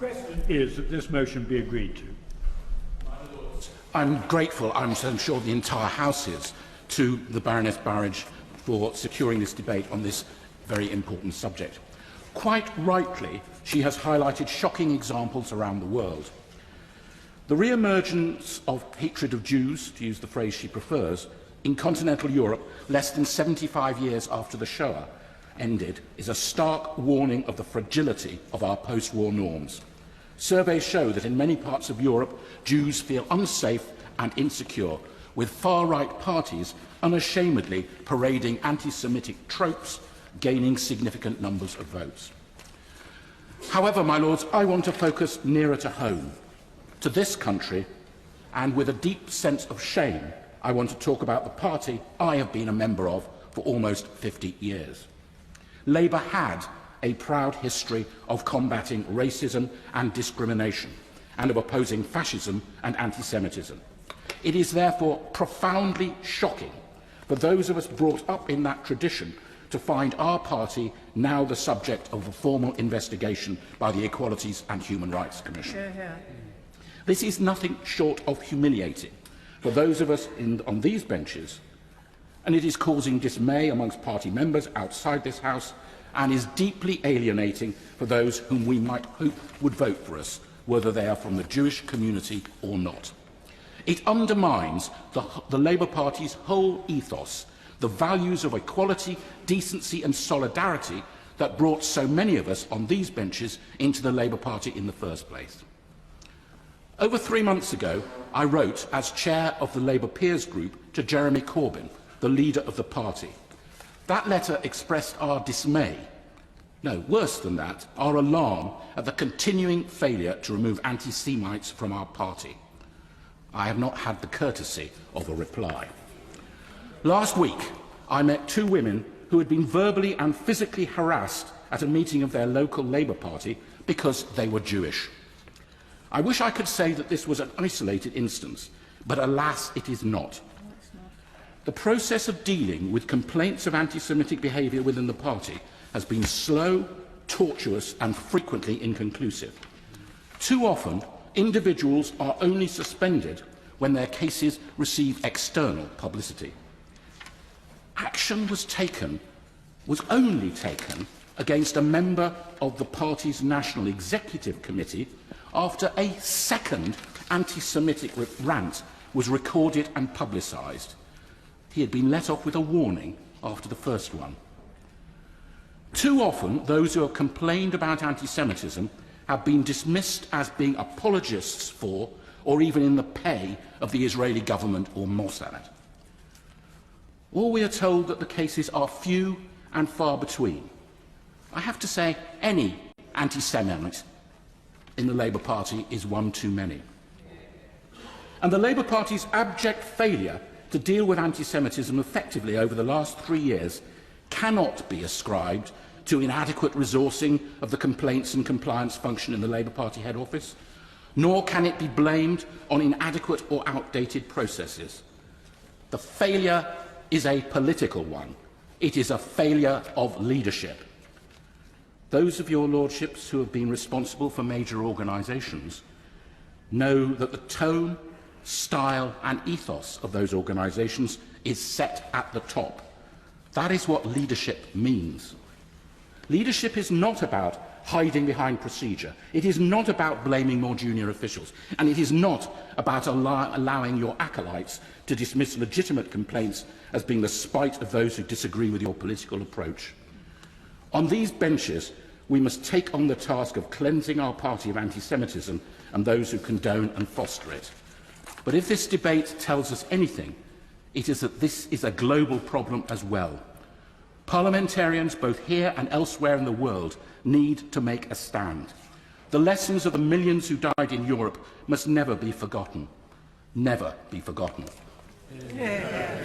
question is that this motion be agreed to. I'm grateful, I'm sure the entire House is, to the Baroness Burridge for securing this debate on this very important subject. Quite rightly, she has highlighted shocking examples around the world. The re-emergence of hatred of Jews, to use the phrase she prefers, in continental Europe less than 75 years after the Shoah ended is a stark warning of the fragility of our post-war norms. Surveys show that in many parts of Europe, Jews feel unsafe and insecure, with far-right parties unashamedly parading anti-Semitic tropes, gaining significant numbers of votes. However, my lords, I want to focus nearer to home, to this country, and with a deep sense of shame, I want to talk about the party I have been a member of for almost 50 years. Labour had a proud history of combating racism and discrimination, and of opposing fascism and anti-Semitism. It is therefore profoundly shocking for those of us brought up in that tradition to find our party now the subject of a formal investigation by the Equalities and Human Rights Commission. This is nothing short of humiliating for those of us on these benches, and it is causing dismay amongst party members outside this House, and is deeply alienating for those whom we might hope would vote for us, whether they are from the Jewish community or not. It undermines the Labour Party's whole ethos, the values of equality, decency and solidarity that brought so many of us on these benches into the Labour Party in the first place. Over 3 months ago, I wrote, as chair of the Labour Peers Group, to Jeremy Corbyn, the leader of the party. That letter expressed our dismay, no, worse than that, our alarm at the continuing failure to remove anti-Semites from our party. I have not had the courtesy of a reply. Last week, I met 2 women who had been verbally and physically harassed at a meeting of their local Labour Party because they were Jewish. I wish I could say that this was an isolated instance, but alas, it is not. The process of dealing with complaints of anti-Semitic behaviour within the party has been slow, tortuous and frequently inconclusive. Too often, individuals are only suspended when their cases receive external publicity. Action was only taken against a member of the party's National Executive Committee after a second anti-Semitic rant was recorded and publicised. He had been let off with a warning after the first one. Too often, those who have complained about anti-Semitism have been dismissed as being apologists for, or even in the pay of, the Israeli government or Mossad. Or we are told that the cases are few and far between. I have to say, any anti-Semite in the Labour Party is one too many. And the Labour Party's abject failure to deal with anti-Semitism effectively over the last 3 years cannot be ascribed to inadequate resourcing of the complaints and compliance function in the Labour Party head office, nor can it be blamed on inadequate or outdated processes. The failure is a political one. It is a failure of leadership. Those of your lordships who have been responsible for major organisations know that the tone, style and ethos of those organisations is set at the top. That is what leadership means. Leadership is not about hiding behind procedure. It is not about blaming more junior officials. And it is not about allowing your acolytes to dismiss legitimate complaints as being the spite of those who disagree with your political approach. On these benches, we must take on the task of cleansing our party of anti-Semitism and those who condone and foster it. But if this debate tells us anything, it is that this is a global problem as well. Parliamentarians, both here and elsewhere in the world, need to make a stand. The lessons of the millions who died in Europe must never be forgotten. Never be forgotten. Yeah.